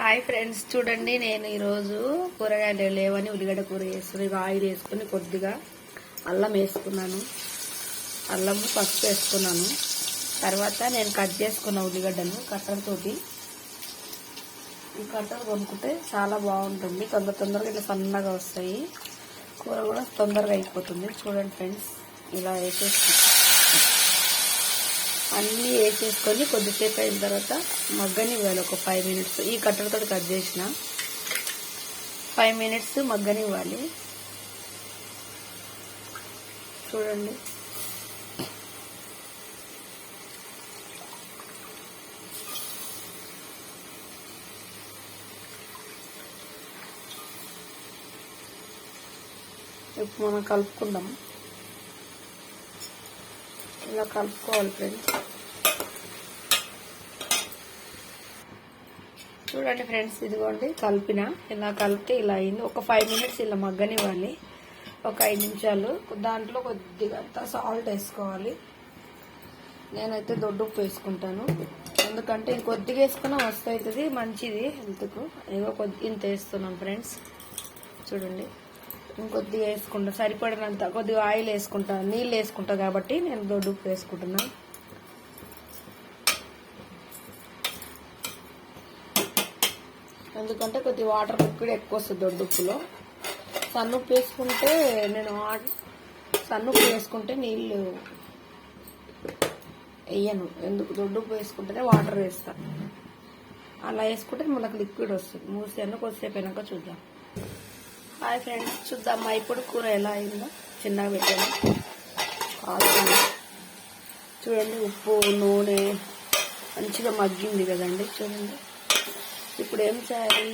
Hi friends, చూడండి నేను ఈరోజు కూరగాయలు లేవని ఉల్లిగడ్డ కూర చేస్తున్నాను. ఇక ఆయిల్ వేసుకుని కొద్దిగా అల్లం వేసుకున్నాను, అల్లము పసుపు వేసుకున్నాను. తర్వాత నేను కట్ చేసుకున్న ఉల్లిగడ్డను కట్టర్తోటి, ఈ కట్టర్ కొనుక్కుంటే చాలా బాగుంటుంది. తొందరగా ఇట్లా సన్నగా వస్తాయి, కూర కూడా తొందరగా అయిపోతుంది. చూడండి ఫ్రెండ్స్, ఇలా వేసేసుకుంటాం. అన్నీ వేసేసుకొని కొద్దిసేపు అయిన తర్వాత మగ్గనివ్వాలి. ఒక 5 మినిట్స్ ఈ కట్టెలతో కట్ చేసిన 5 మినిట్స్ మగ్గనివ్వాలి. చూడండి, ఇప్పుడు మనం కలుపుకుందాం. ఇలా కలుపుకోవాలి ఫ్రెండ్స్. చూడండి ఫ్రెండ్స్, ఇదిగోండి కలిపిన. ఇలా కలిపితే ఇలా అయింది. ఒక 5 మినిట్స్ ఇలా మగ్గనివ్వాలి. ఒక 5 నిమిషాలు. దాంట్లో కొద్దిగా సాల్ట్ వేసుకోవాలి. నేనైతే దొడ్డుప్పు వేసుకుంటాను, ఎందుకంటే ఇది కొద్దిగా వేసుకున్నా మస్తు అవుతుంది, మంచిది హెల్త్కు. ఏదో ఇంత వేస్తున్నాం ఫ్రెండ్స్. చూడండి, ఇంకొద్దిగా వేసుకుంటా, సరిపడినంత. కొద్దిగా ఆయిల్ వేసుకుంటాను, నీళ్ళు వేసుకుంటా కాబట్టి నేను దొడ్డుప్పు వేసుకుంటున్నా. ఎందుకంటే కొద్దిగా వాటర్ లిక్విడ్ ఎక్కువ వస్తుంది దొడ్డుప్పులో. సన్నుప్పు వేసుకుంటే సన్నుప్పు వేసుకుంటే నీళ్ళు వేయను, ఎందుకు దొడ్డుప్పు వేసుకుంటేనే వాటర్ వేస్తాను. అలా వేసుకుంటే మనకు లిక్విడ్ వస్తుంది. మూసేను, కొద్దిసేపు అయినాక చూద్దాం. హాయ్ ఫ్రెండ్స్, చూద్దామా ఇప్పుడు కూర ఎలా అయిందో. చిన్నగా పెట్టాను, కాల్చాను. చూడండి, ఉప్పు నూనె మంచిగా మగ్గింది కదండి. చూడండి, ఇప్పుడు ఏం చేయాలి?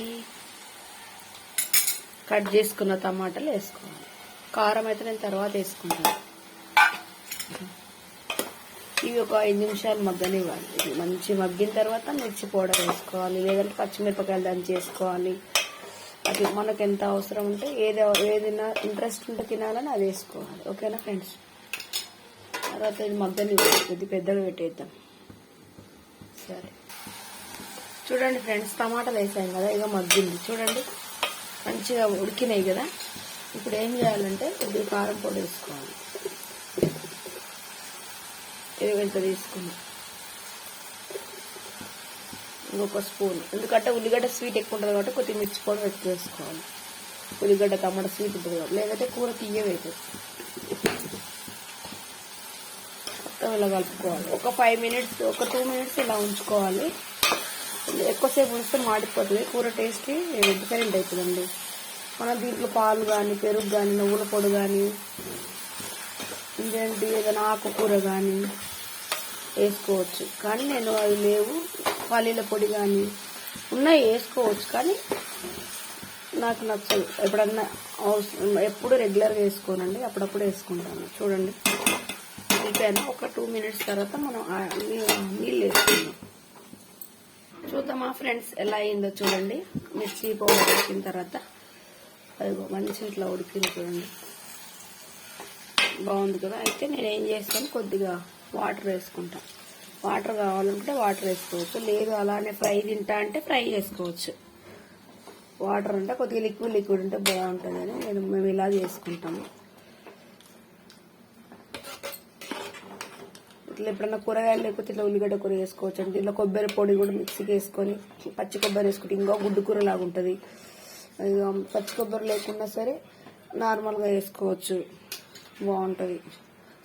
కట్ చేసుకున్న టమాటాలు వేసుకోవాలి. కారం అయితే నేను తర్వాత వేసుకుంటాను. ఇవి ఒక 5 నిమిషాలు మగ్గనివ్వాలి. ఇది మంచి మగ్గిన తర్వాత మిర్చి పౌడర్ వేసుకోవాలి, లేదంటే పచ్చిమిరపకాయలు దంచి వేసుకోవాలి. అది మనకు ఎంత అవసరం ఉంటే ఏదైనా ఇంట్రెస్ట్ ఉంటే తినాలని అది వేసుకోవాలి. ఓకేనా ఫ్రెండ్స్? తర్వాత ఇది మగ్గనివ్వాలి, ఇది పెద్దగా పెట్టేద్దాం. సరే, చూడండి ఫ్రెండ్స్, టమాటాలు వేసాం కదా, ఇక మగ్గింది. చూడండి, మంచిగా ఉడికినాయి కదా. ఇప్పుడు ఏం చేయాలంటే కొద్దిగా కారం పొడి వేసుకోవాలి. ఎంత తీసుకుని ఇంకొక స్పూన్, ఎందుకంటే ఉల్లిగడ్డ స్వీట్ ఎక్కువ ఉంటుంది కాబట్టి కొద్దిగా మిర్చి పౌడర్ ఎక్కువ వేసుకోవాలి. ఉల్లిగడ్డ టమాటా స్వీట్ ఉంటుంది కాబట్టి, లేదంటే కూర తీయవేది. మొత్తం ఇలా కలుపుకోవాలి. ఒక 5 మినిట్స్, ఒక 2 మినిట్స్ ఇలా ఉంచుకోవాలి. ఎక్కువసేపు ఉంచితే మాడిపోతుంది, కూర టేస్ట్ డిఫరెంట్ అవుతుందండి. మనం దీంట్లో పాలు కానీ, పెరుగు కానీ, నువ్వుల పొడి కానీ, ఇంకేంటి ఏదైనా ఆకుకూర కానీ వేసుకోవచ్చు. కానీ నేను అవి లేవు, పల్లీల పొడి కానీ ఉన్నాయి, వేసుకోవచ్చు. కానీ నాకు నచ్చదు. ఎప్పుడన్నా ఎప్పుడు రెగ్యులర్గా వేసుకోనండి, అప్పుడప్పుడు వేసుకుంటాను. చూడండి, అయిపోయాను. ఒక 2 మినిట్స్ తర్వాత మనం నీళ్ళు వేసుకుందాం. చూద్దామా ఫ్రెండ్స్ ఎలా అయిందో. చూడండి, మిర్చి పౌడర్ వేసిన తర్వాత అదిగో మంచిగా ఇట్లా ఉడికింది. చూడండి, బాగుంది కదా. అయితే నేను ఏం చేస్తాను, కొద్దిగా వాటర్ వేసుకుంటా. వాటర్ కావాలంటే వాటర్ వేసుకోవచ్చు, లేదు అలానే ఫ్రై తింటా అంటే ఫ్రై చేసుకోవచ్చు. వాటర్ అంటే కొద్దిగా లిక్విడ్ ఉంటే బాగుంటుందని మేము ఇలా చేసుకుంటాము. ఇట్లా ఎప్పుడన్నా కూరగాయలు లేకపోతే ఇట్లా ఉల్లిగడ్డ కూర వేసుకోవచ్చు. అంటే ఇట్లా కొబ్బరి పొడి కూడా మిక్సీకి వేసుకొని, పచ్చి కొబ్బరి వేసుకుంటే ఇంకా గుడ్డు కూర లాగా ఉంటుంది. పచ్చి కొబ్బరి లేకున్నా సరే నార్మల్గా వేసుకోవచ్చు, బాగుంటుంది.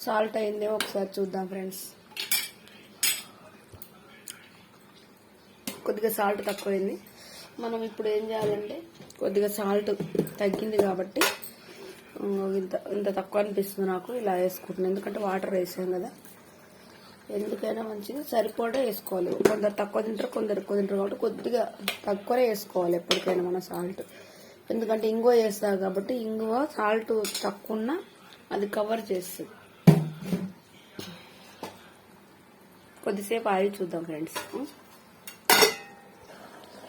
సాల్ట్ అయిందే ఒకసారి చూద్దాం ఫ్రెండ్స్. కొద్దిగా సాల్ట్ తక్కువైంది. మనం ఇప్పుడు ఏం చేయాలంటే, కొద్దిగా సాల్ట్ తగ్గింది కాబట్టి ఇంత తక్కువ అనిపిస్తుంది నాకు, ఇలా వేసుకుంటున్నాను. ఎందుకంటే వాటర్ వేసాం కదా, ఎందుకైనా మంచిగా సరిపడా వేసుకోవాలి. కొందరు తక్కువ తింటారు, కొందరు ఎక్కువ తింటారు కాబట్టి కొద్దిగా తక్కువనే వేసుకోవాలి ఎప్పటికైనా మన సాల్ట్. ఎందుకంటే ఇంగువ వేస్తారు కాబట్టి, ఇంగువ సాల్ట్ తక్కువ ఉన్నా అది కవర్ చేస్తుంది. కొద్దిసేపు ఆగి చూద్దాం ఫ్రెండ్స్.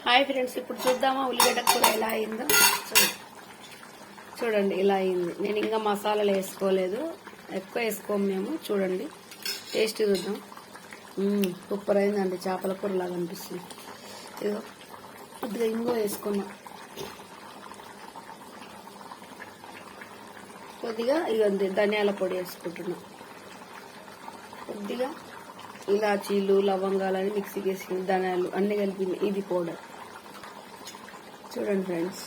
హాయ్ ఫ్రెండ్స్, ఇప్పుడు చూద్దామా ఉల్లిగడ్డ కూర ఎలా అయిందో. చూడండి, ఇలా అయింది. నేను ఇంకా మసాలాలు వేసుకోలేదు, ఎక్కువ వేసుకోము మేము. చూడండి, టేస్ట్ చూద్దాం. సూపర్ అయిందండి, చేపల కూర లాగా అనిపిస్తుంది. ఇదిగో కొద్దిగా ఇంగువ వేసుకున్నా, కొద్దిగా ఇక ధనియాల పొడి వేసుకుంటున్నా, కొద్దిగా ఇలాచీలు లవంగాలని మిక్సీకి వేసి ధనియాలు అన్నీ కలిపింది ఇది పౌడర్. చూడండి ఫ్రెండ్స్,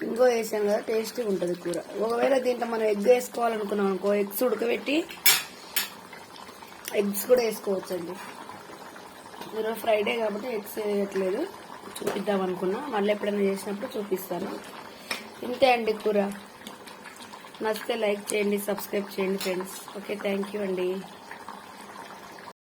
ఇంకో వేసాం కదా టేస్టీగా ఉంటుంది కూర. ఒకవేళ దీంట్లో మనం ఎగ్ వేసుకోవాలనుకున్నాం అనుకో, ఎగ్స్ ఉడకబెట్టి ఎగ్స్ కూడా వేసుకోవచ్చండి. ఈరోజు ఫ్రైడే కాబట్టి ఎగ్స్ వేయట్లేదు, చూపిద్దాం అనుకున్నా, మళ్ళీ ఎప్పుడైనా చేసినప్పుడు చూపిస్తాను. ఇంతే అండి కూర. నచ్చితే లైక్ చేయండి, సబ్స్క్రైబ్ చేయండి ఫ్రెండ్స్. ఓకే, థ్యాంక్ యూ అండి.